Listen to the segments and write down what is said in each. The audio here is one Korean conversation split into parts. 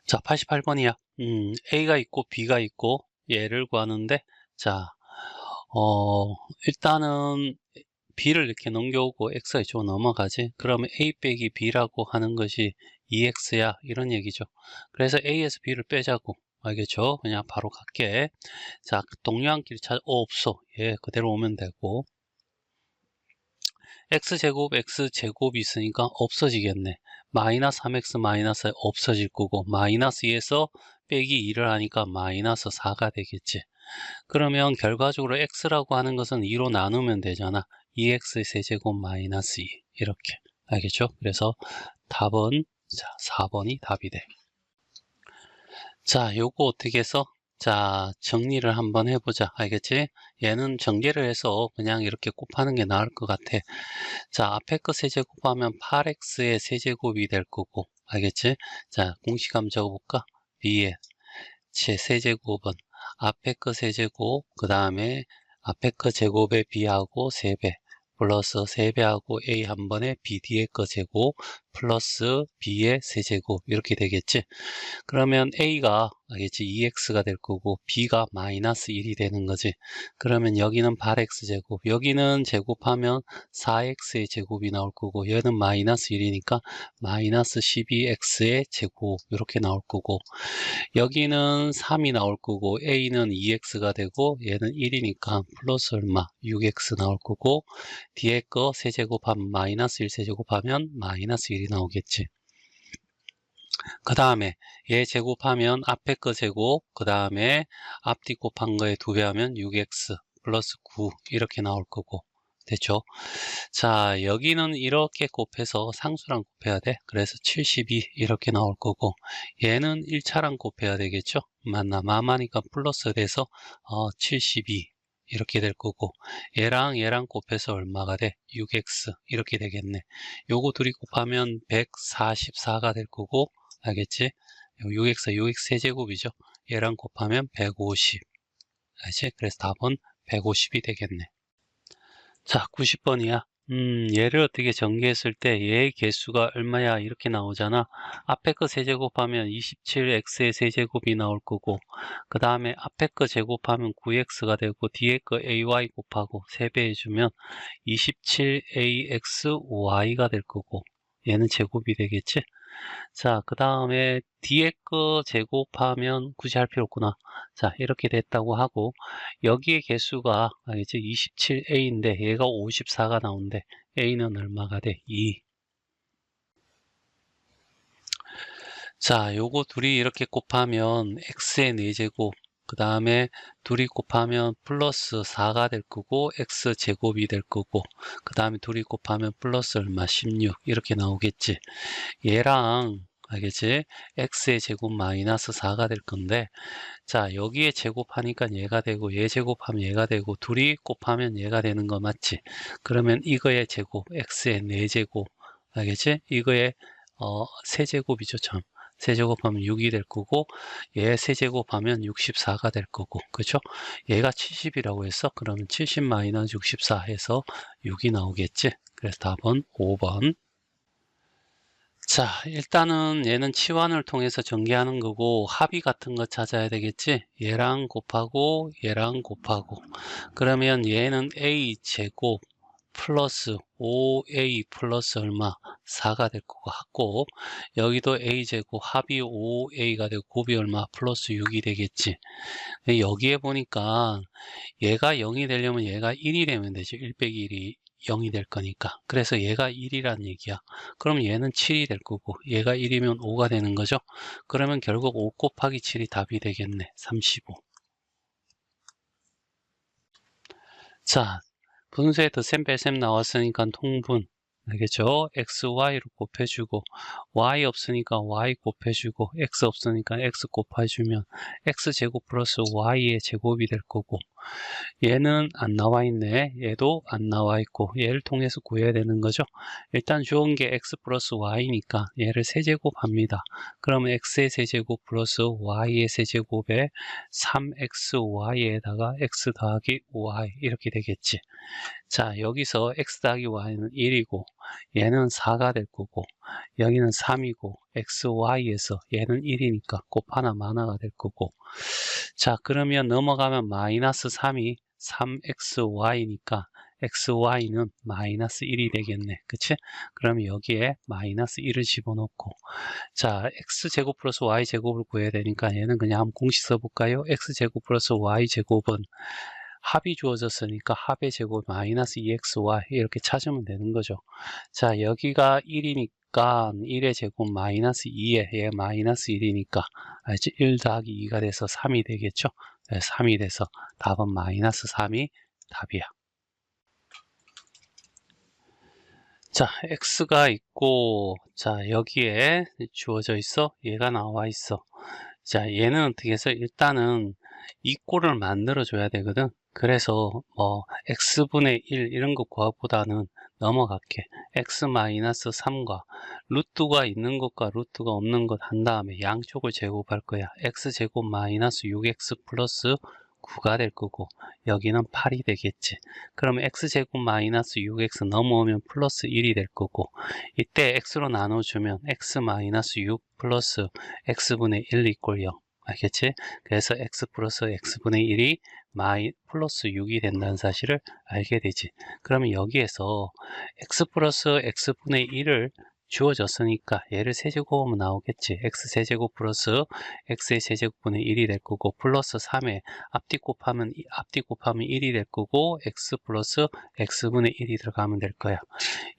자, 88번이야. A가 있고 B가 있고 얘를 구하는데, 자, 일단은 B를 이렇게 넘겨오고 X가 이쪽으로 넘어가지. 그러면 A 빼기 B라고 하는 것이 2X야. 이런 얘기죠. 그래서 A에서 B를 빼자고. 알겠죠? 그냥 바로 갈게. 자, 동료한끼리 찾아, 없어. 예, 그대로 오면 되고. X제곱이 있으니까 없어지겠네. 마이너스 3X 마이너스 없어질 거고, 마이너스 2에서 빼기 2를 하니까 마이너스 4가 되겠지. 그러면 결과적으로 X라고 하는 것은 2로 나누면 되잖아. 2X 세제곱 마이너스 2. 이렇게. 알겠죠? 그래서 답은, 자, 4번이 답이 돼. 자, 요거 어떻게 해서? 자, 정리를 한번 해보자. 알겠지? 얘는 전개를 해서 그냥 이렇게 곱하는 게 나을 것 같아. 자, 앞에 거 세제곱하면 8x의 세제곱이 될 거고. 알겠지? 자, 공식 한번 적어볼까? b의 제 세제곱은 앞에 거 세제곱, 그 다음에 앞에 거 제곱에 b하고 3배, 플러스 3배하고 a 한 번에 b 뒤에 거 제곱, 플러스 b의 세제곱, 이렇게 되겠지? 그러면 a가 알겠지? 2x가 될 거고 b가 마이너스 1이 되는 거지. 그러면 여기는 8x제곱, 여기는 제곱하면 4x의 제곱이 나올 거고, 얘는 마이너스 1이니까 마이너스 12x의 제곱, 이렇게 나올 거고, 여기는 3이 나올 거고, a는 2x가 되고, 얘는 1이니까 플러스 얼마? 6x 나올 거고, 뒤에 거 세제곱하면 마이너스 1 세제곱하면 마이너스 1이 나오겠지. 그 다음에 얘 제곱하면 앞에 거 제곱, 그 다음에 앞뒤 곱한 거에 2배 하면 6x 플러스 9 이렇게 나올 거고. 됐죠? 자, 여기는 이렇게 곱해서 상수랑 곱해야 돼. 그래서 72 이렇게 나올 거고, 얘는 1차랑 곱해야 되겠죠? 맞나? 마마니까 플러스 돼서 72 이렇게 될 거고, 얘랑 곱해서 얼마가 돼? 6x 이렇게 되겠네. 요거 둘이 곱하면 144가 될 거고, 알겠지? 6x 세제곱이죠. 얘랑 곱하면 150. 알지? 그래서 답은 150이 되겠네. 자, 90번이야. 얘를 어떻게 전개했을 때 얘의 개수가 얼마야? 이렇게 나오잖아. 앞에 거 세제곱하면 27x의 세제곱이 나올 거고, 그 다음에 앞에 거 제곱하면 9x가 되고, 뒤에 거 ay 곱하고 3배 해주면 27axy가 될 거고, 얘는 제곱이 되겠지? 자, 그 다음에 뒤에 거 제곱하면 굳이 할 필요 없구나. 자, 이렇게 됐다고 하고, 여기에 개수가 이제 27a인데 얘가 54가 나오는데 a는 얼마가 돼? 2. 자, 요거 둘이 이렇게 곱하면 x의 4제곱, 그 다음에 둘이 곱하면 플러스 4가 될 거고 x 제곱이 될 거고, 그 다음에 둘이 곱하면 플러스 얼마? 16 이렇게 나오겠지. 얘랑 알겠지? x의 제곱 마이너스 4가 될 건데, 자, 여기에 제곱하니까 얘가 되고, 얘 제곱하면 얘가 되고, 둘이 곱하면 얘가 되는 거 맞지? 그러면 이거의 제곱, x의 4제곱, 알겠지? 이거의 세제곱이죠, 참. 세제곱하면 6이 될 거고, 얘 세제곱하면 64가 될 거고, 그죠? 얘가 70이라고 했어? 그러면 70 마이너스 64 해서 6이 나오겠지? 그래서 답은 5번. 자, 일단은 얘는 치환을 통해서 전개하는 거고, 합의 같은 거 찾아야 되겠지? 얘랑 곱하고 얘랑 곱하고, 그러면 얘는 a 제곱 플러스 5a 플러스 얼마? 4가 될 거고 같고, 여기도 a 제곱 합이 5a가 되고 곱이 얼마? 플러스 6이 되겠지. 여기에 보니까 얘가 0이 되려면 얘가 1이 되면 되죠. 1 빼기 1이 0이 될 거니까. 그래서 얘가 1이란 얘기야. 그럼 얘는 7이 될 거고, 얘가 1이면 5가 되는 거죠. 그러면 결국 5 곱하기 7이 답이 되겠네. 35. 자, 분수에 덧셈 뺄셈 나왔으니까 통분. 알겠죠? x, y로 곱해주고, y 없으니까 y 곱해주고, x 없으니까 x 곱해주면 x제곱 플러스 y의 제곱이 될 거고, 얘는 안 나와 있네. 얘도 안 나와 있고, 얘를 통해서 구해야 되는 거죠. 일단 주은 게 x 플러스 y니까 얘를 세제곱합니다. 그러면 x의 세제곱 플러스 y의 세제곱에 3xy에다가 x 더하기 y 이렇게 되겠지. 자, 여기서 x 더하기 y는 1이고, 얘는 4가 될 거고 여기는 3이고 xy에서 얘는 1이니까 곱하나 마나가 될 거고 자 그러면 넘어가면 마이너스 3이 3xy니까 xy는 마이너스 1이 되겠네. 그치? 그럼 여기에 마이너스 1을 집어넣고 자 x제곱 플러스 y제곱을 구해야 되니까 얘는 그냥 한번 공식 써볼까요? x제곱 플러스 y제곱은 합이 주어졌으니까 합의 제곱 마이너스 2xy 이렇게 찾으면 되는 거죠. 자 여기가 1이니까 1의 제곱 마이너스 2에 얘 마이너스 1이니까 알지? 1 더하기 2가 돼서 3이 되겠죠. 3이 돼서 답은 마이너스 3이 답이야. 자 x가 있고 자 여기에 주어져 있어 얘가 나와 있어. 자 얘는 어떻게 해서 일단은 이 꼴을 만들어 줘야 되거든. 그래서 뭐 x분의 1 이런 거 구하보다는 넘어갈게. x-3과 루트가 있는 것과 루트가 없는 것 한 다음에 양쪽을 제곱할 거야. x제곱 마이너스 6x 플러스 9가 될 거고 여기는 8이 되겠지. 그럼 x제곱 마이너스 6x 넘어오면 플러스 1이 될 거고 이때 x로 나눠주면 x 마이너스 6 플러스 x분의 1 이꼴 0 알겠지? 그래서 x 플러스 x분의 1이 플러스 6이 된다는 사실을 알게 되지. 그러면 여기에서 x 플러스 x분의 1을 주어졌으니까 얘를 세제곱하면 나오겠지. x 세제곱 플러스 x의 세제곱분의 1이 될 거고 플러스 3에 앞뒤 곱하면 1이 될 거고 x 플러스 x분의 1이 들어가면 될 거야.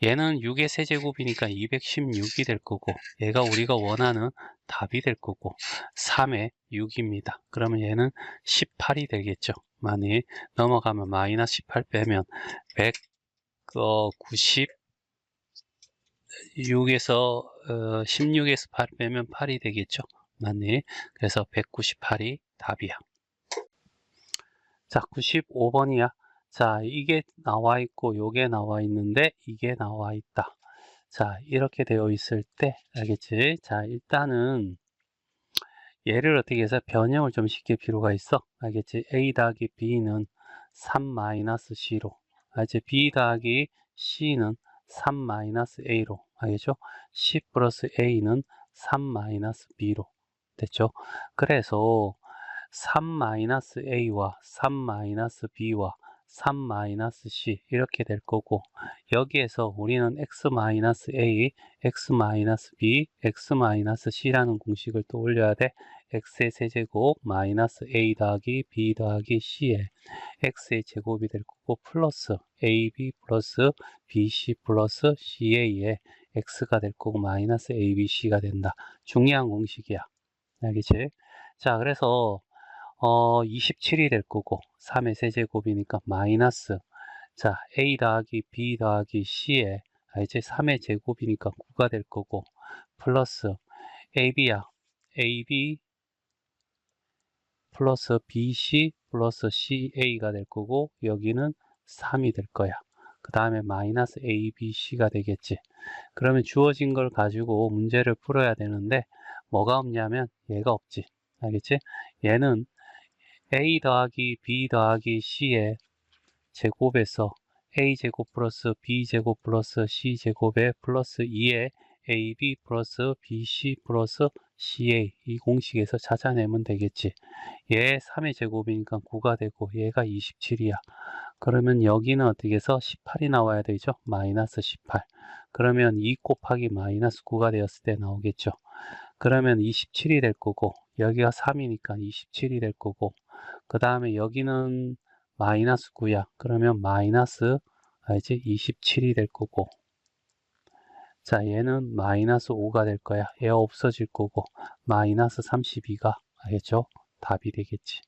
얘는 6의 세제곱이니까 216이 될 거고 얘가 우리가 원하는 답이 될 거고 3의 6입니다. 그러면 얘는 18이 되겠죠. 만약 넘어가면 마이너스 18 빼면 196에서 16에서 8 빼면 8이 되겠죠. 맞니? 그래서 198이 답이야. 자 95번이야. 자 이게 나와 있고 요게 나와 있는데 이게 나와 있다. 자 이렇게 되어 있을 때 알겠지? 자 일단은 얘를 어떻게 해서 변형을 좀 시킬 필요가 있어. 알겠지? a 더하기 b는 3 마이너스 c로 알겠지? b 더하기 c는 3 마이너스 a로 알겠죠? c 플러스 a는 3 마이너스 b로 됐죠? 그래서 3 마이너스 a와 3 마이너스 b와 3 마이너스 c 이렇게 될 거고 여기에서 우리는 x 마이너스 a, x 마이너스 b, x 마이너스 c라는 공식을 또 올려야 돼. x의 세제곱 마이너스 a 더하기 b 더하기 c에 x의 제곱이 될 거고 플러스 ab 플러스 bc 플러스 ca에 x가 될 거고 마이너스 abc가 된다. 중요한 공식이야. 알겠지? 자 그래서 27이 될 거고 3의 세제곱이니까 마이너스 자 a 더하기 b 더하기 c에 이제 3의 제곱이니까 9가 될 거고 플러스 ab야 ab 플러스 bc 플러스 ca가 될 거고 여기는 3이 될 거야. 그 다음에 마이너스 abc가 되겠지. 그러면 주어진 걸 가지고 문제를 풀어야 되는데 뭐가 없냐면 얘가 없지. 알겠지? 얘는 a 더하기 b 더하기 c의 제곱에서 a제곱 플러스 b제곱 플러스 c제곱에 플러스 2에 ab 플러스 bc 플러스 ca 이 공식에서 찾아내면 되겠지. 얘 3의 제곱이니까 9가 되고 얘가 27이야. 그러면 여기는 어떻게 해서 18이 나와야 되죠? 마이너스 18. 그러면 2 곱하기 마이너스 9가 되었을 때 나오겠죠. 그러면 27이 될 거고 여기가 3이니까 27이 될 거고 그 다음에 여기는 마이너스 9야. 그러면 마이너스 이제 27이 될 거고 자 얘는 마이너스 5가 될 거야. 얘 없어질 거고 마이너스 32가 알겠죠? 답이 되겠지.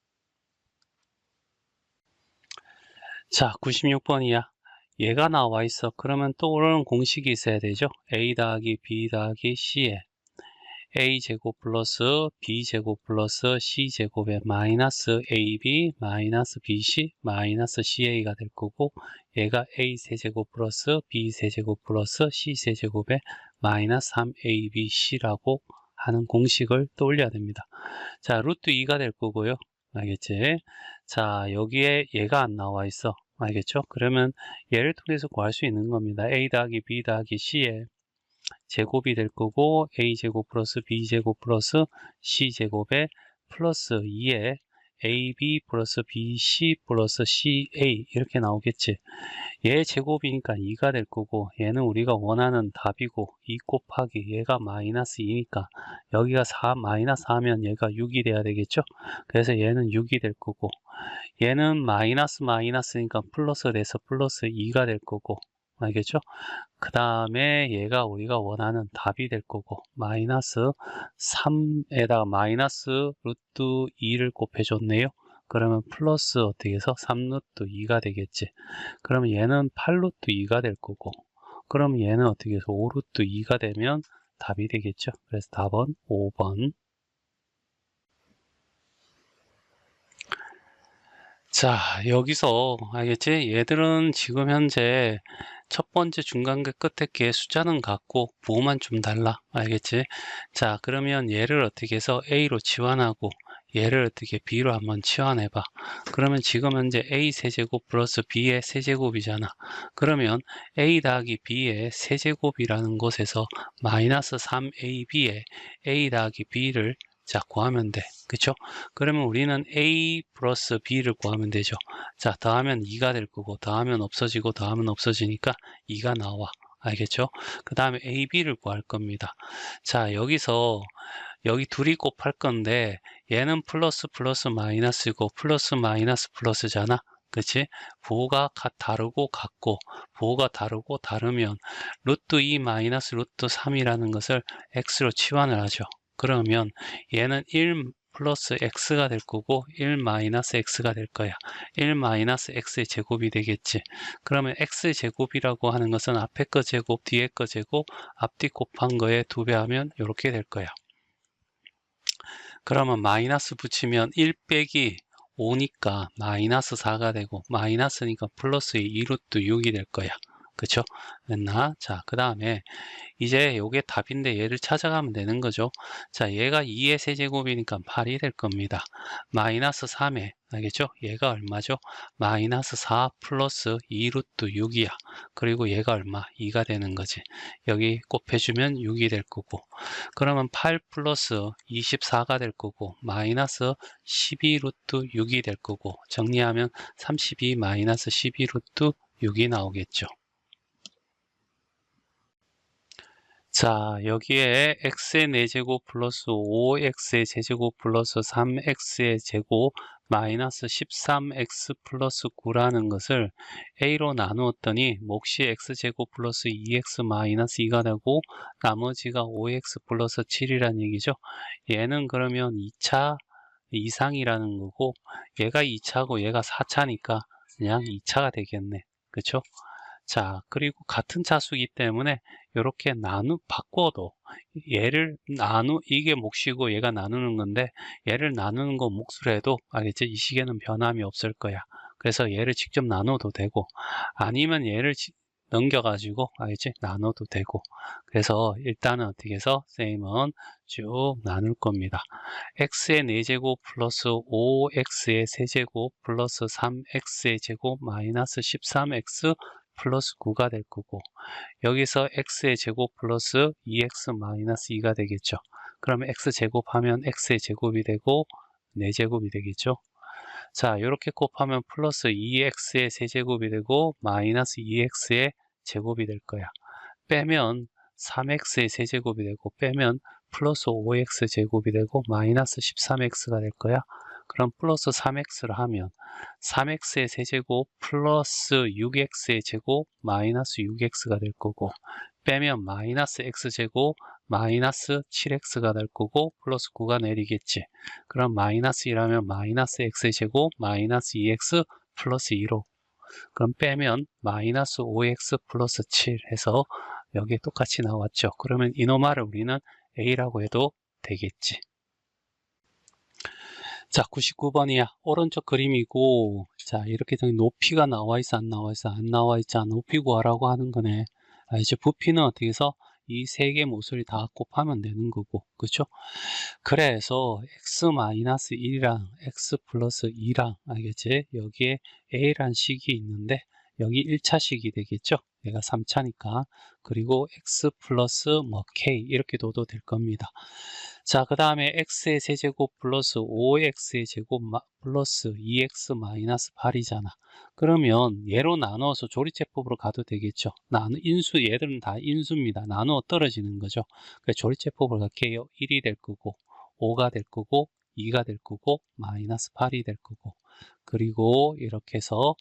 자 96번이야. 얘가 나와 있어. 그러면 또 오르는 공식이 있어야 되죠. a 더하기 b 더하기 c에 a제곱 플러스 b제곱 플러스 c제곱에 마이너스 ab 마이너스 bc 마이너스 ca가 될 거고 얘가 a 세제곱 플러스 b 세제곱 플러스 c 세제곱에 마이너스 3abc라고 하는 공식을 떠올려야 됩니다. 자 루트 2가 될 거고요. 알겠지? 자 여기에 얘가 안 나와 있어. 알겠죠? 그러면 얘를 통해서 구할 수 있는 겁니다. a 더하기 b 더하기 c의 제곱이 될 거고 a제곱 플러스 b제곱 플러스 c제곱에 플러스 2에 ab 플러스 bc 플러스 ca 이렇게 나오겠지. 얘 제곱이니까 2가 될 거고 얘는 우리가 원하는 답이고 2 곱하기 얘가 마이너스 2니까 여기가 4 마이너스 하면 얘가 6이 돼야 되겠죠. 그래서 얘는 6이 될 거고 얘는 마이너스 마이너스니까 플러스 돼서 플러스 2가 될 거고 알겠죠? 그 다음에 얘가 우리가 원하는 답이 될 거고 마이너스 3에다가 마이너스 루트 2를 곱해줬네요. 그러면 플러스 어떻게 해서 3루트 2가 되겠지. 그러면 얘는 8루트 2가 될 거고 그럼 얘는 어떻게 해서 5루트 2가 되면 답이 되겠죠. 그래서 답은 5번. 자, 여기서 알겠지? 얘들은 지금 현재 첫 번째 중간계 끝에 게 숫자는 같고 부호만 좀 달라. 알겠지? 자, 그러면 얘를 어떻게 해서 A로 치환하고 얘를 어떻게 B로 한번 치환해봐. 그러면 지금 현재 A 세제곱 플러스 B의 세제곱이잖아. 그러면 A 더하기 B의 세제곱이라는 곳에서 마이너스 3AB에 A 더하기 B를 자, 구하면 돼. 그쵸? 그러면 우리는 A 플러스 B를 구하면 되죠. 자, 더하면 2가 될 거고, 더하면 없어지고, 더하면 없어지니까 2가 나와. 알겠죠? 그 다음에 A, B를 구할 겁니다. 자, 여기서, 여기 둘이 곱할 건데, 얘는 플러스 플러스 마이너스고, 플러스 마이너스 플러스잖아. 그치? 부호가 다르고 같고, 부호가 다르고 다르면, 루트 2 마이너스 루트 3이라는 것을 x로 치환을 하죠. 그러면 얘는 1 플러스 x가 될 거고 1 마이너스 x가 될 거야. 1 마이너스 x의 제곱이 되겠지. 그러면 x 제곱이라고 하는 것은 앞에 거 제곱, 뒤에 거 제곱, 앞뒤 곱한 거에 2배 하면 이렇게 될 거야. 그러면 마이너스 붙이면 1 빼기 5니까 마이너스 4가 되고 마이너스니까 플러스 2루트 6이 될 거야. 그쵸? 됐나? 자, 그 다음에 이제 요게 답인데 얘를 찾아가면 되는 거죠. 자, 얘가 2의 세제곱이니까 8이 될 겁니다. 마이너스 3에, 알겠죠? 얘가 얼마죠? 마이너스 4 플러스 2루트 6이야. 그리고 얘가 얼마? 2가 되는 거지. 여기 곱해주면 6이 될 거고. 그러면 8 플러스 24가 될 거고, 마이너스 12루트 6이 될 거고, 정리하면 32 마이너스 12루트 6이 나오겠죠. 자, 여기에 x의 4제곱 플러스 5x의 제제곱 플러스 3x의 제곱 마이너스 13x 플러스 9라는 것을 a로 나누었더니 몫이 x제곱 플러스 2x 마이너스 2가 되고 나머지가 5x 플러스 7이라는 얘기죠. 얘는 그러면 2차 이상이라는 거고 얘가 2차고 얘가 4차니까 그냥 2차가 되겠네. 그쵸? 자, 그리고 같은 차수이기 때문에 이렇게 바꿔도 얘를 이게 몫이고 얘가 나누는 건데 얘를 나누는 거 몫으로 해도 알겠지? 이 식에는 변함이 없을 거야. 그래서 얘를 직접 나눠도 되고 아니면 얘를 넘겨가지고 알겠지? 나눠도 되고 그래서 일단은 어떻게 해서 쌤은 쭉 나눌 겁니다. x의 4제곱 플러스 5x의 세제곱 플러스 3x의 제곱 마이너스 13x 플러스 9가 될 거고 여기서 x의 제곱 플러스 2x 마이너스 2가 되겠죠. 그러면 x제곱하면 x의 제곱이 되고 4제곱이 되겠죠. 자, 이렇게 곱하면 플러스 2x의 세제곱이 되고 마이너스 2x의 제곱이 될 거야. 빼면 3x의 세제곱이 되고 빼면 플러스 5x 제곱이 되고 마이너스 13x가 될 거야. 그럼 플러스 3x를 하면 3x의 세제곱 플러스 6x의 제곱 마이너스 6x가 될 거고 빼면 마이너스 x제곱 마이너스 7x가 될 거고 플러스 9가 내리겠지. 그럼 마이너스 1하면 마이너스 x의 제곱 마이너스 2x 플러스 2로 그럼 빼면 마이너스 5x 플러스 7 해서 여기에 똑같이 나왔죠. 그러면 이놈아를 우리는 a라고 해도 되겠지. 자, 99번이야. 오른쪽 그림이고, 자, 이렇게 저기 높이가 나와 있어, 안 나와 있어? 안 나와 있지. 높이 구하라고 하는 거네. 이제 부피는 어떻게 해서 이 세 개 모서리 다 곱하면 되는 거고, 그쵸? 그래서 x-1이랑 x 플러스 2랑, 알겠지? 여기에 a란 식이 있는데 여기 1차식이 되겠죠? 얘가 3차니까. 그리고 x 플러스 뭐 k 이렇게 둬도 될 겁니다. 자, 그 다음에 x의 세제곱 플러스 5x의 제곱 플러스 2x 마이너스 8이잖아. 그러면 얘로 나눠서 조리제법으로 가도 되겠죠. 인수, 얘들은 다 인수입니다. 나누어 떨어지는 거죠. 그래서 조리제법으로 갈게요. 1이 될 거고 5가 될 거고 2가 될 거고 마이너스 8이 될 거고, 그리고 이렇게 해서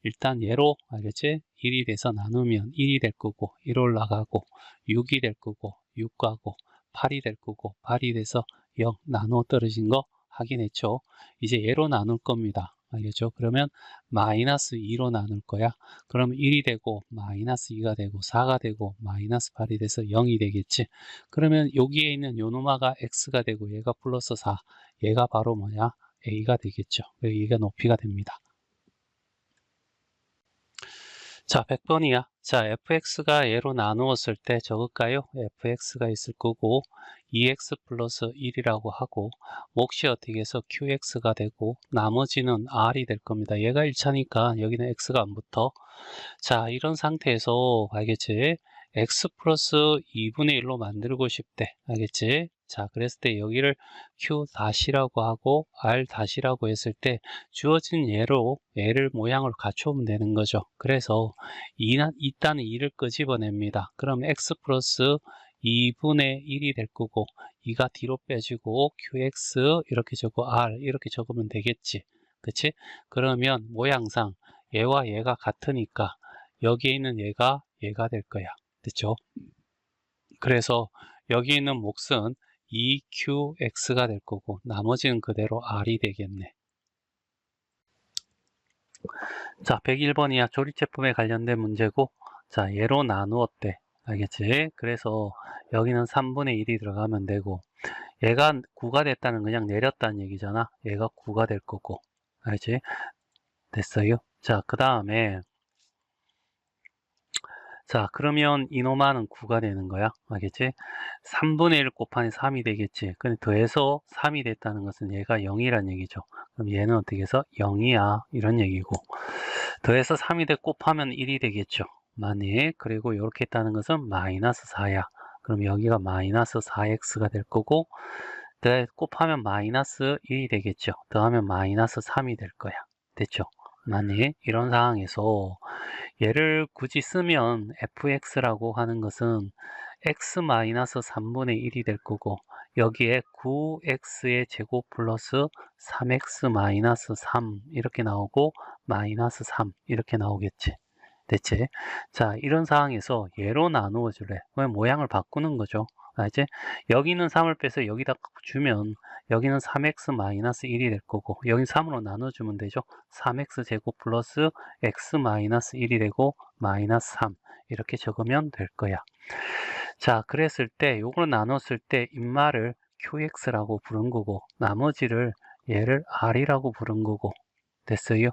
일단 얘로, 알겠지? 1이 돼서 나누면 1이 될 거고 1 올라가고 6이 될 거고 6 가고 8이 될 거고 8이 돼서 0 나누어 떨어진 거 확인했죠? 이제 얘로 나눌 겁니다. 알겠죠? 그러면 마이너스 2로 나눌 거야. 그러면 1이 되고 마이너스 2가 되고 4가 되고 마이너스 8이 돼서 0이 되겠지. 그러면 여기에 있는 요 놈아가 x가 되고 얘가 플러스 4, 얘가 바로 뭐냐? a가 되겠죠. 얘가 높이가 됩니다. 자, 100번이야. 자, fx가 얘로 나누었을 때 적을까요? fx가 있을 거고 2x 플러스 1이라고 하고 몫이 어떻게 해서 qx가 되고 나머지는 r이 될 겁니다. 얘가 1차니까 여기는 x가 안 붙어. 자, 이런 상태에서 알겠지? x 플러스 2분의 1로 만들고 싶대. 알겠지? 자, 그랬을 때 여기를 q 다시라고 하고 r 다시라고 했을 때 주어진 얘를 모양을 갖춰오면 되는 거죠. 그래서 일단은 2를 끄집어냅니다. 그럼 x 플러스 2분의 1이 될 거고 2가 뒤로 빼지고 qx 이렇게 적고 r 이렇게 적으면 되겠지. 그치? 그러면 모양상 얘와 얘가 같으니까 여기에 있는 얘가 될 거야. 됐죠? 그래서 여기 있는 몫은 2qx가 될 거고 나머지는 그대로 r이 되겠네. 자, 101번이야. 조립제품에 관련된 문제고, 자, 얘로 나누었대. 알겠지? 그래서 여기는 3분의 1이 들어가면 되고, 얘가 9가 됐다는 그냥 내렸다는 얘기잖아. 얘가 9가 될 거고. 알지? 됐어요? 자, 그 다음에 자, 그러면 이노마는 9가 되는 거야. 알겠지? 3분의 1 곱하기 3이 되겠지. 근데 더해서 3이 됐다는 것은 얘가 0이란 얘기죠. 그럼 얘는 어떻게 해서 0이야. 이런 얘기고. 더해서 3이 돼 곱하면 1이 되겠죠. 만약, 그리고 이렇게 했다는 것은 마이너스 4야. 그럼 여기가 마이너스 4x가 될 거고, 곱하면 마이너스 1이 되겠죠. 더하면 마이너스 3이 될 거야. 됐죠? 만약 이런 상황에서 얘를 굳이 쓰면 fx라고 하는 것은 x-3분의 1이 될 거고 여기에 9x의 제곱 플러스 3x-3 이렇게 나오고 마이너스 3 이렇게 나오겠지. 됐지? 자, 이런 상황에서 얘로 나누어 줄래. 모양을 바꾸는 거죠. 알지? 여기는 3을 빼서 여기다 주면 여기는 3x-1이 될 거고 여기 3으로 나눠주면 되죠. 3x 제곱 플러스 x-1이 되고 마이너스 3 이렇게 적으면 될 거야. 자, 그랬을 때 요걸 나눴을 때 인마를 qx라고 부른 거고 나머지를 얘를 r이라고 부른 거고. 됐어요?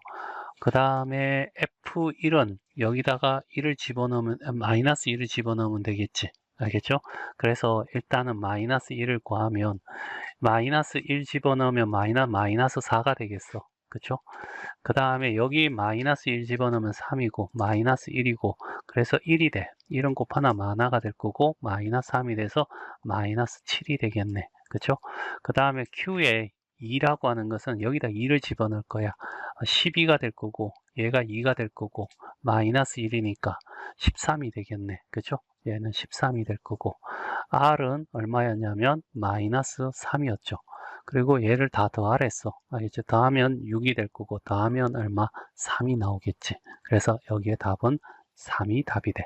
그 다음에 f1은 여기다가 1을 집어넣으면 마이너스 1을 집어넣으면 되겠지. 알겠죠? 그래서 일단은 마이너스 1을 구하면 마이너스 1 집어넣으면 마이너스 4가 되겠어. 그쵸? 그 다음에 여기 마이너스 1 집어넣으면 3이고 마이너스 1이고 그래서 1이 돼. 1은 곱하나 마나가 될 거고 마이너스 3이 돼서 마이너스 7이 되겠네. 그쵸? 그 다음에 q에 2라고 하는 것은 여기다 2를 집어넣을 거야. 12가 될 거고 얘가 2가 될 거고 마이너스 1이니까 13이 되겠네. 그쵸? 얘는 13이 될 거고 r은 얼마였냐면 마이너스 3이었죠. 그리고 얘를 다 더하랬어. 알겠죠? 더하면 6이 될 거고 더하면 얼마? 3이 나오겠지. 그래서 여기에 답은 3이 답이 돼.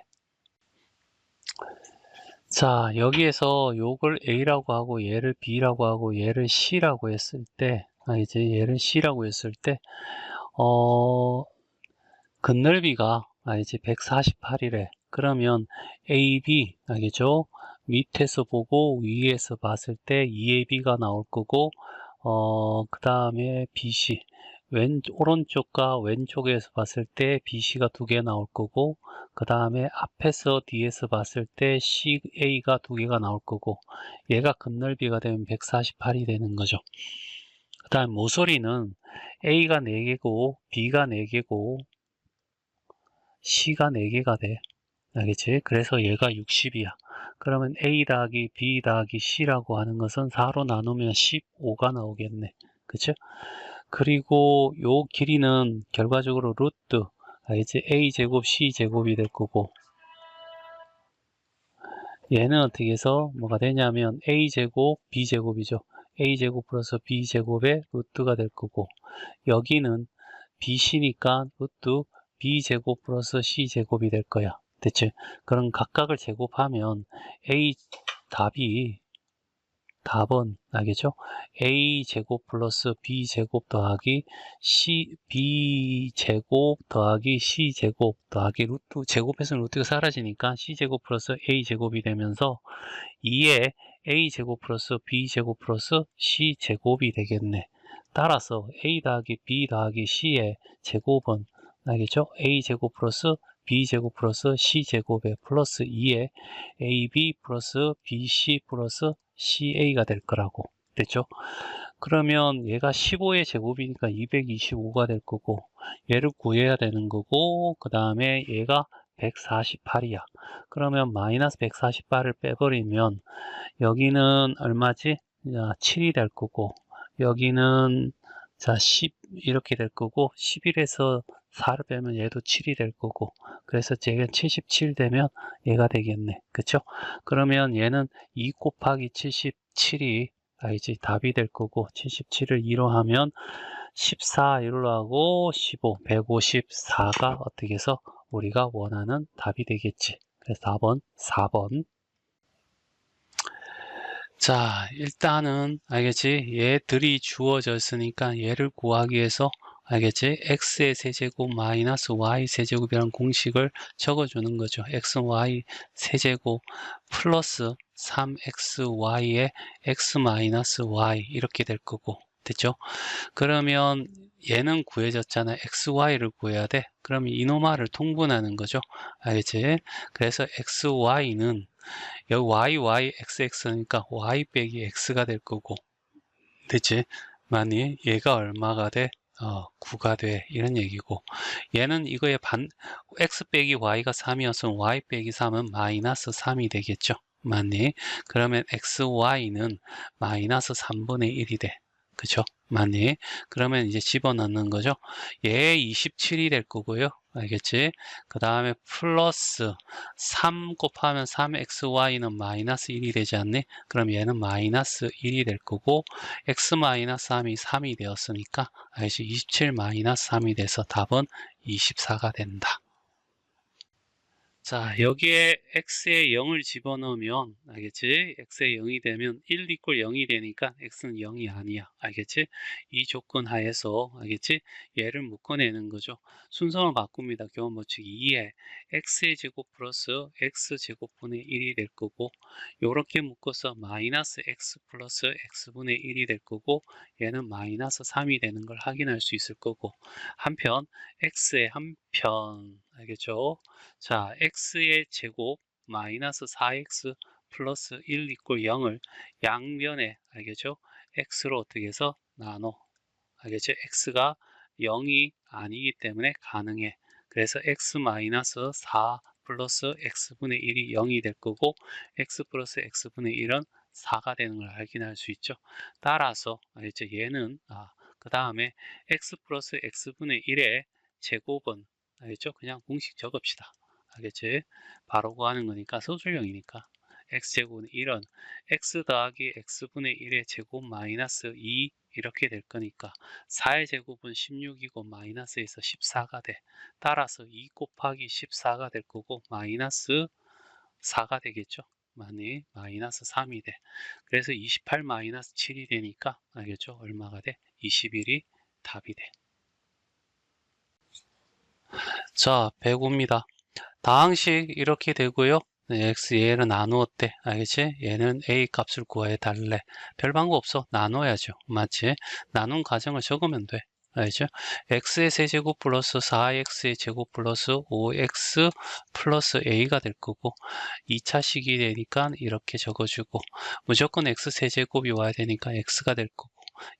자, 여기에서 요걸 A라고 하고 얘를 B라고 하고 얘를 C라고 했을 때 이제 얘를 C라고 했을 때 근넓이가 이제 148이래. 그러면 AB 알겠죠? 밑에서 보고 위에서 봤을 때 2AB가 나올 거고 그 다음에 BC 오른쪽과 왼쪽에서 봤을 때 BC가 2개 나올 거고, 그 다음에 앞에서 뒤에서 봤을 때 CA가 2개가 나올 거고, 얘가 끝넓이가 되면 148이 되는 거죠. 그 다음 모서리는 A가 4개고 B가 4개고 C가 4개가 돼. 알겠지? 그래서 얘가 60이야. 그러면 A 더하기 B 더하기 C라고 하는 것은 4로 나누면 15가 나오겠네. 그쵸? 그리고 요 길이는 결과적으로 루트, 알겠지? A제곱 C제곱이 될 거고, 얘는 어떻게 해서 뭐가 되냐면 A제곱 B제곱이죠. A제곱 플러스 B제곱의 루트가 될 거고, 여기는 BC니까 루트 B제곱 플러스 C제곱이 될 거야. 됐지? 그럼 각각을 제곱하면 A 답은 알겠죠? A제곱 플러스 B제곱 더하기 B제곱 더하기 C제곱 더하기 루트, 제곱해서는 루트가 사라지니까 C제곱 플러스 A제곱이 되면서 2에 A제곱 플러스 B제곱 플러스 C제곱이 되겠네. 따라서 A 더하기 B 더하기 C의 제곱은 알겠죠? A제곱 플러스 B제곱 플러스 C제곱에 플러스 2에 AB 플러스 BC 플러스 CA가 될 거라고. 됐죠? 그러면 얘가 15의 제곱이니까 225가 될 거고, 얘를 구해야 되는 거고, 그 다음에 얘가 148이야. 그러면 마이너스 148을 빼버리면 여기는 얼마지? 7이 될 거고, 여기는 10 이렇게 될 거고, 11에서 4를 빼면 얘도 7이 될 거고, 그래서 얘가 77 되면 얘가 되겠네. 그쵸? 그러면 얘는 2 곱하기 77이 이제 답이 될 거고, 77을 2로 하면 14 1로 하고 15, 154가 어떻게 해서 우리가 원하는 답이 되겠지. 그래서 답은 4번. 자, 일단은 알겠지? 얘들이 주어져 있으니까 얘를 구하기 위해서 알겠지? x의 세제곱 마이너스 y 세제곱이라는 공식을 적어주는 거죠. x, y 세제곱 플러스 3xy의 x 마이너스 y 이렇게 될 거고, 됐죠? 그러면 얘는 구해졌잖아. xy를 구해야 돼. 그러면 이노마를 통분하는 거죠. 알겠지? 그래서 xy는 여기 y, xx니까 y 빼기 x가 될 거고, 됐지? 만약 얘가 얼마가 돼? 9가 돼. 이런 얘기고, 얘는 이거의 x 빼기 y가 3이었으면 y 빼기 3은 마이너스 3이 되겠죠? 맞니? 그러면 xy는 마이너스 3분의 1이 돼. 그쵸? 맞니? 그러면 이제 집어넣는 거죠. 얘 27이 될 거고요. 알겠지? 그 다음에 플러스 3 곱하면 3xy는 마이너스 1이 되지 않니? 그럼 얘는 마이너스 1이 될 거고, x 마이너스 3이 3이 되었으니까 알겠지? 27 마이너스 3이 돼서 답은 24가 된다. 자, 여기에 x에 0을 집어넣으면 알겠지? x에 0이 되면 1 이퀄 0이 되니까 x는 0이 아니야. 알겠지? 이 조건 하에서 알겠지? 얘를 묶어내는 거죠. 순서를 바꿉니다. 교원 법칙 2에 x의 제곱 플러스 x제곱분의 1이 될 거고, 요렇게 묶어서 마이너스 x 플러스 x분의 1이 될 거고, 얘는 마이너스 3이 되는 걸 확인할 수 있을 거고, 한편 x의 한편 알겠죠? 자, x의 제곱 마이너스 4x 플러스 1 이퀄 0을 양면에 알겠죠? x로 어떻게 해서 나눠. 알겠죠? x가 0이 아니기 때문에 가능해. 그래서 x 마이너스 4 플러스 x분의 1이 0이 될 거고, x 플러스 x분의 1은 4가 되는 걸 확인할 수 있죠. 따라서 알겠죠? 얘는 그 다음에 x 플러스 x분의 1의 제곱은 알겠죠? 그냥 공식 적읍시다. 알겠지? 바로 구하는 거니까 소수령이니까 x제곱은 1은 x 더하기 x분의 1의 제곱 마이너스 2 이렇게 될 거니까 4의 제곱은 16이고 마이너스에서 14가 돼. 따라서 2 곱하기 14가 될 거고 마이너스 4가 되겠죠. 만약 마이너스 3이 돼. 그래서 28 마이너스 7이 되니까 알겠죠? 얼마가 돼? 21이 답이 돼. 자, 105입니다. 다항식 이렇게 되고요. x 얘를 나누었대. 알겠지? 얘는 a 값을 구해 달래. 별 방법 없어. 나눠야죠. 맞지? 나눈 과정을 적으면 돼. 알죠? x의 세제곱 플러스 4x의 제곱 플러스 5x 플러스 a가 될 거고 2차식이 되니까 이렇게 적어주고 무조건 x 세제곱이 와야 되니까 x가 될 거고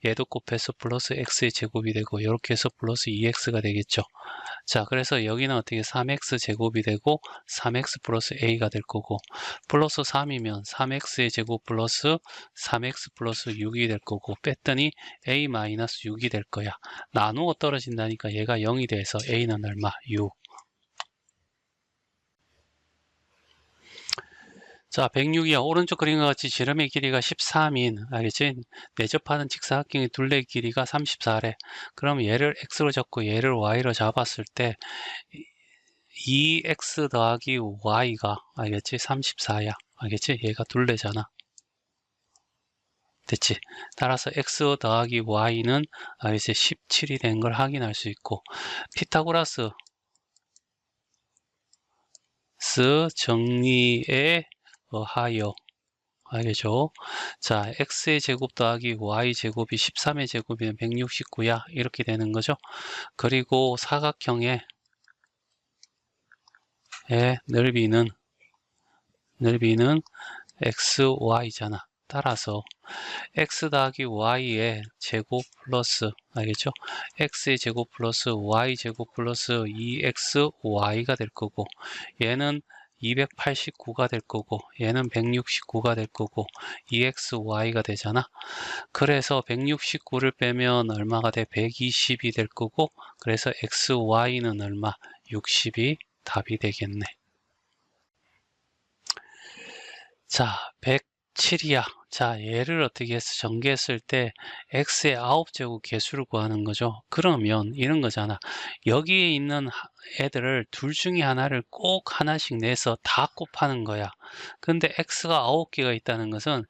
얘도 곱해서 플러스 x의 제곱이 되고 이렇게 해서 플러스 2x가 되겠죠. 자, 그래서 여기는 어떻게 3x 제곱이 되고 3x 플러스 a가 될 거고 플러스 3이면 3x의 제곱 플러스 3x 플러스 6이 될 거고 뺐더니 a 마이너스 6이 될 거야. 나누어 떨어진다니까 얘가 0이 돼서 a는 얼마? 6. 자, 106이야. 오른쪽 그림과 같이 지름의 길이가 13인, 알겠지? 내접하는 직사각형의 둘레 길이가 34래. 그럼 얘를 x로 잡고 얘를 y로 잡았을 때 2x 더하기 y가, 알겠지? 34야. 알겠지? 얘가 둘레잖아. 됐지? 따라서 x 더하기 y는 이제 17이 된 걸 확인할 수 있고 피타고라스 정리에 의하여 알겠죠? 자, x의 제곱 더하기 y 제곱이 13의 제곱이면 169야. 이렇게 되는 거죠. 그리고 사각형의 넓이는 xy잖아. 따라서 x 더하기 y의 제곱 플러스 알겠죠? x의 제곱 플러스 y 제곱 플러스 2xy가 될 거고 얘는 289가 될 거고 얘는 169가 될 거고 2xy가 되잖아. 그래서 169를 빼면 얼마가 돼? 120이 될 거고 그래서 xy는 얼마? 60이 답이 되겠네. 자, 107이야. 자, 얘를 어떻게 해서 전개했을 때 x의 9제곱 개수를 구하는 거죠. 그러면 이런 거잖아. 여기에 있는 애들을 둘 중에 하나를 꼭 하나씩 내서 다 곱하는 거야. 근데 x가 9개가 있다는 것은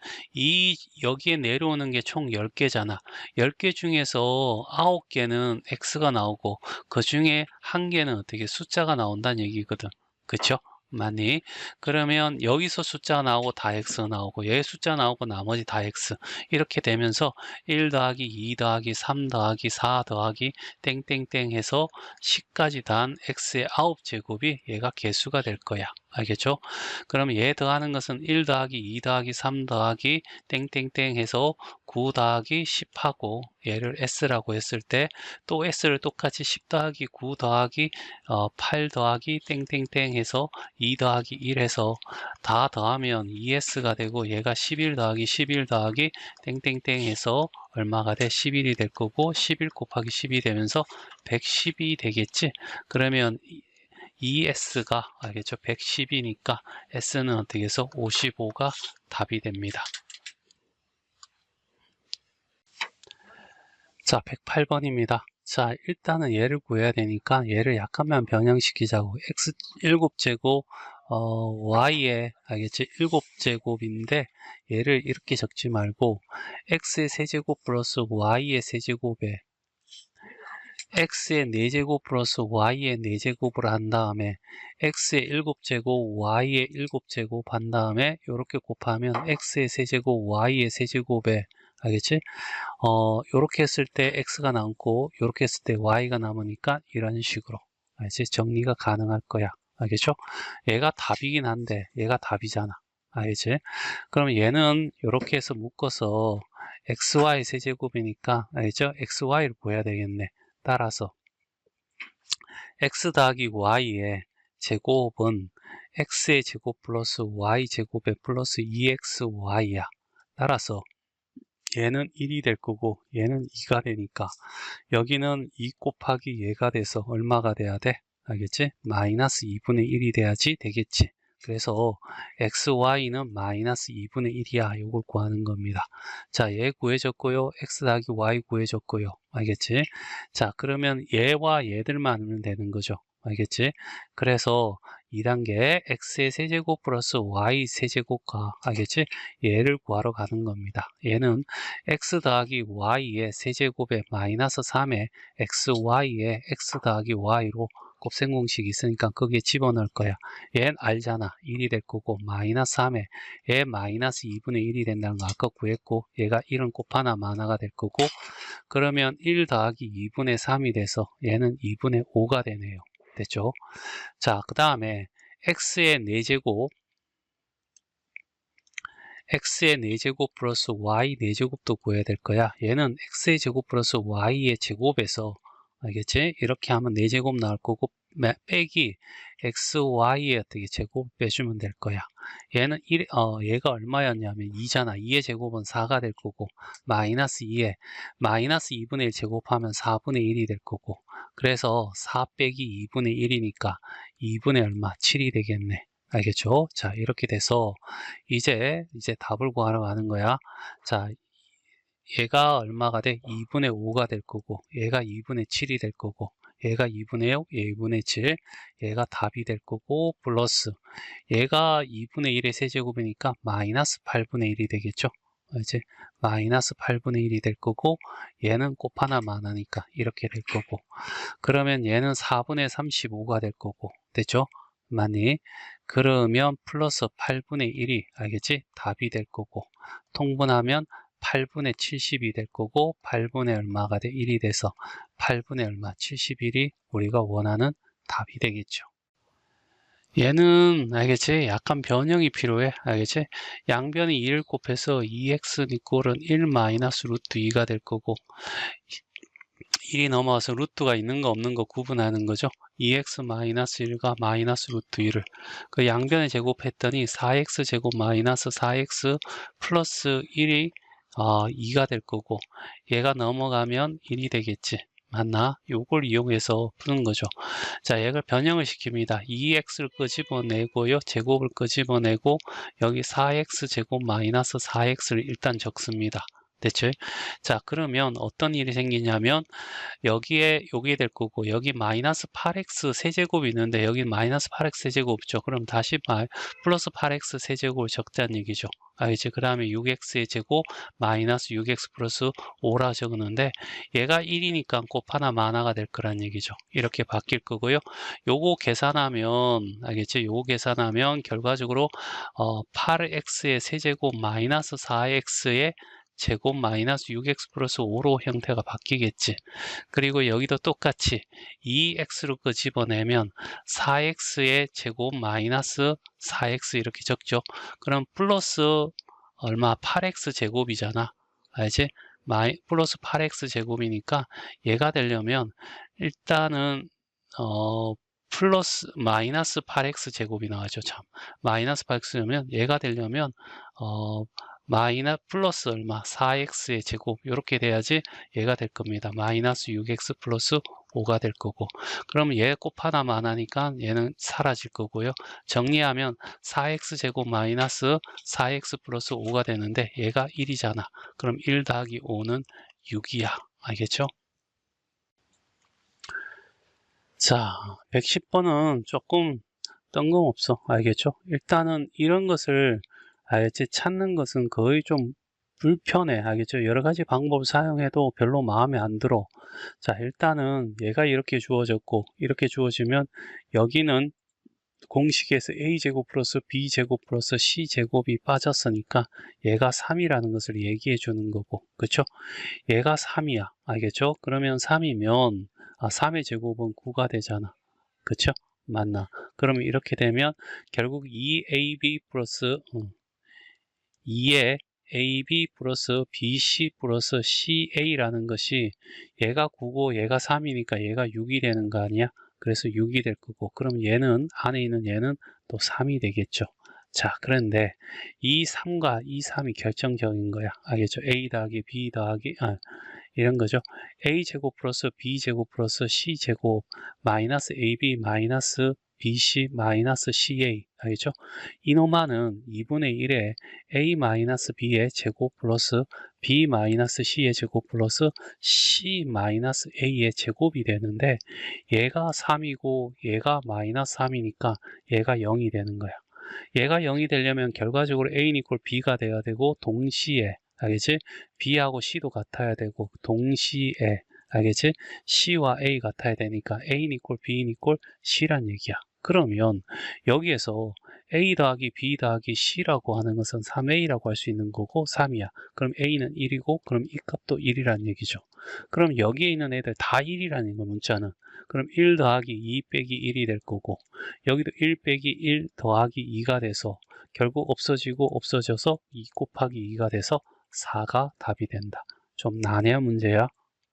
여기에 내려오는 게 총 10개잖아. 10개 중에서 9개는 x가 나오고 그 중에 1개는 어떻게 숫자가 나온다는 얘기거든. 그쵸? 맞니? 그러면 여기서 숫자 나오고 다 x 나오고 얘 숫자 나오고 나머지 다 x 이렇게 되면서 1 더하기 2 더하기 3 더하기 4 더하기 땡땡땡 해서 10까지 단 x의 9제곱이 얘가 개수가 될 거야. 알겠죠? 그럼 얘 더하는 것은 1 더하기 2 더하기 3 더하기 땡땡땡 해서 9 더하기 10하고 얘를 s라고 했을 때 또 s를 똑같이 10 더하기 9 더하기 8 더하기 땡땡땡 해서 2 더하기 1 해서 다 더하면 2s가 되고 얘가 11 더하기 11 더하기 땡땡땡 해서 얼마가 돼? 11이 될 거고 11 곱하기 10이 되면서 110이 되겠지? 그러면 2s가 알겠죠? 110이니까 s는 어떻게 해서 55가 답이 됩니다. 자, 108번입니다. 자, 일단은 얘를 구해야 되니까 얘를 약간만 변형시키자고. x 7제곱 y의 알겠지? 7제곱인데 얘를 이렇게 적지 말고 x의 세제곱 플러스 y의 세제곱에 x의 4제곱 플러스 y의 4제곱을 한 다음에 x의 7제곱 y의 7제곱 한 다음에 이렇게 곱하면 x의 세제곱 y의 세제곱에 알겠지? 요렇게 했을 때 x가 남고 요렇게 했을 때 y가 남으니까 이런 식으로 알겠지? 정리가 가능할 거야. 알겠죠? 얘가 답이긴 한데 얘가 답이잖아. 알겠지? 그럼 얘는 요렇게 해서 묶어서 xy 세제곱이니까 알겠죠? xy를 구해야 되겠네. 따라서 x 더하기 y의 제곱은 x의 제곱 플러스 y 제곱에 플러스 2xy야. 따라서 얘는 1이 될 거고 얘는 2가 되니까 여기는 2 곱하기 얘가 돼서 얼마가 돼야 돼? 알겠지? 마이너스 2분의 1이 돼야지 되겠지. 그래서 xy는 마이너스 2분의 1이야. 이걸 구하는 겁니다. 자, 얘 구해졌고요. x 더하기 y 구해졌고요. 알겠지? 자, 그러면 얘와 얘들만 하면 되는 거죠. 알겠지? 그래서 2단계 x의 세제곱 플러스 y 세제곱과 알겠지? 얘를 구하러 가는 겁니다. 얘는 x 더하기 y의 세제곱에 마이너스 3에 xy에 x 더하기 y로 곱셈 공식이 있으니까 거기에 집어넣을 거야. 얘는 알잖아. 1이 될 거고 마이너스 3에 얘 마이너스 2분의 1이 된다는 거 아까 구했고 얘가 1은 곱하나 마나가 될 거고 그러면 1 더하기 2분의 3이 돼서 얘는 2분의 5가 되네요. 됐죠? 자, 그 다음에 x의 4제곱 x의 4제곱 플러스 y 4제곱도 구해야 될 거야. 얘는 x의 제곱 플러스 y의 제곱에서, 알겠지? 이렇게 하면 4제곱 나올 거고 빼기 x, y의 어떻게 제곱 빼주면 될 거야. 얘는 얘가 얼마였냐면 2잖아. 2의 제곱은 4가 될 거고 마이너스 2에 마이너스 2분의 1 제곱하면 4분의 1이 될 거고, 그래서 4 빼기 2분의 1이니까 2분의 얼마? 7이 되겠네. 알겠죠? 자, 이렇게 돼서 이제 답을 구하러 가는 거야. 자, 얘가 얼마가 돼? 2분의 5가 될 거고, 얘가 2분의 7이 될 거고, 얘가 2분의 5, 얘 2분의 7, 얘가 답이 될 거고, 플러스 얘가 2분의 1의 세제곱이니까 마이너스 8분의 1이 되겠죠? 이제 마이너스 8분의 1이 될 거고, 얘는 곱하나만 하니까 이렇게 될 거고, 그러면 얘는 4분의 35가 될 거고, 됐죠? 맞니? 그러면 플러스 8분의 1이, 알겠지? 답이 될 거고, 통분하면 8분의 70이 될 거고, 8분의 얼마가 돼? 1이 돼서 8분의 얼마? 71이 우리가 원하는 답이 되겠죠. 얘는 알겠지? 약간 변형이 필요해. 알겠지? 양변이 2를 곱해서 2x 이꼴은 1 마이너스 루트 2가 될 거고, 1이 넘어와서 루트가 있는 거 없는 거 구분하는 거죠. 2x 마이너스 1과 마이너스 루트 1을 그 양변에 제곱했더니 4x 제곱 마이너스 4x 플러스 1이 2가 될 거고, 얘가 넘어가면 1이 되겠지. 맞나? 요걸 이용해서 푸는 거죠. 자, 얘를 변형을 시킵니다. 2x를 끄집어내고요. 제곱을 끄집어내고 여기 4x 제곱 마이너스 4x를 일단 적습니다. 됐죠? 자, 그러면 어떤 일이 생기냐면 여기에 될 거고, 여기 마이너스 8x 세제곱이 있는데 여기 마이너스 8x 세제곱이죠. 그럼 다시 플러스 8x 세제곱을 적다는 얘기죠. 알겠지? 그 다음에 6x의 제곱 마이너스 6x 플러스 5라 적었는데 얘가 1이니까 곱하나 마나가 될 거란 얘기죠. 이렇게 바뀔 거고요. 요거 계산하면, 알겠지? 요거 계산하면 결과적으로 8x의 세제곱 마이너스 4x의 제곱 마이너스 6x 플러스 5로 형태가 바뀌겠지. 그리고 여기도 똑같이 2x로 집어내면 4x의 제곱 마이너스 4x 이렇게 적죠. 그럼 플러스 얼마? 8x 제곱이잖아. 알지? 플러스 8x 제곱이니까 얘가 되려면 일단은 플러스 마이너스 8x 제곱이 나와죠. 참, 마이너스 8x면 얘가 되려면 플러스 얼마? 4x의 제곱 이렇게 돼야지 얘가 될 겁니다. 마이너스 6x 플러스 5가 될 거고, 그러면 얘 곱하나만 하니까 얘는 사라질 거고요. 정리하면 4x 제곱 마이너스 4x 플러스 5가 되는데 얘가 1이잖아. 그럼 1 더하기 5는 6이야. 알겠죠? 자, 110번은 조금 뜬금없어. 알겠죠? 일단은 이런 것을 알겠지? 찾는 것은 거의 좀 불편해. 알겠죠? 여러 가지 방법을 사용해도 별로 마음에 안 들어. 자, 일단은 얘가 이렇게 주어졌고, 이렇게 주어지면 여기는 공식에서 a제곱 플러스 b제곱 플러스 c제곱이 빠졌으니까 얘가 3이라는 것을 얘기해 주는 거고, 그쵸? 얘가 3이야. 알겠죠? 그러면 3이면 3의 제곱은 9가 되잖아. 그쵸? 맞나? 그러면 이렇게 되면 결국 2ab 플러스 2의 ab 플러스 bc 플러스 ca라는 것이 얘가 9고 얘가 3이니까 얘가 6이 되는 거 아니야? 그래서 6이 될 거고, 그럼 얘는 안에 있는 얘는 또 3이 되겠죠. 자, 그런데 이 3과 이 3이 결정적인 거야. 알겠죠? a 더하기 b 더하기 이런 거죠. a제곱 플러스 b제곱 플러스 c제곱 마이너스 ab 마이너스 bc 마이너스 ca. 알겠죠? 이놈아는 2분의 1에 a 마이너스 b의 제곱 플러스 b 마이너스 c의 제곱 플러스 c 마이너스 a의 제곱이 되는데 얘가 3이고 얘가 마이너스 3이니까 얘가 0이 되는 거야. 얘가 0이 되려면 결과적으로 a 이퀄 b가 돼야 되고, 동시에 알겠지? b하고 c도 같아야 되고, 동시에 알겠지? c와 a 같아야 되니까 a 이퀄 b 이퀄 c란 얘기야. 그러면 여기에서 A 더하기 B 더하기 C라고 하는 것은 3A라고 할 수 있는 거고 3이야. 그럼 A는 1이고 그럼 이 값도 1이라는 얘기죠. 그럼 여기에 있는 애들 다 1이라는 거 문자는. 그럼 1 더하기 2 빼기 1이 될 거고 여기도 1 빼기 1 더하기 2가 돼서 결국 없어지고 없어져서 2 곱하기 2가 돼서 4가 답이 된다. 좀 난해한 문제야.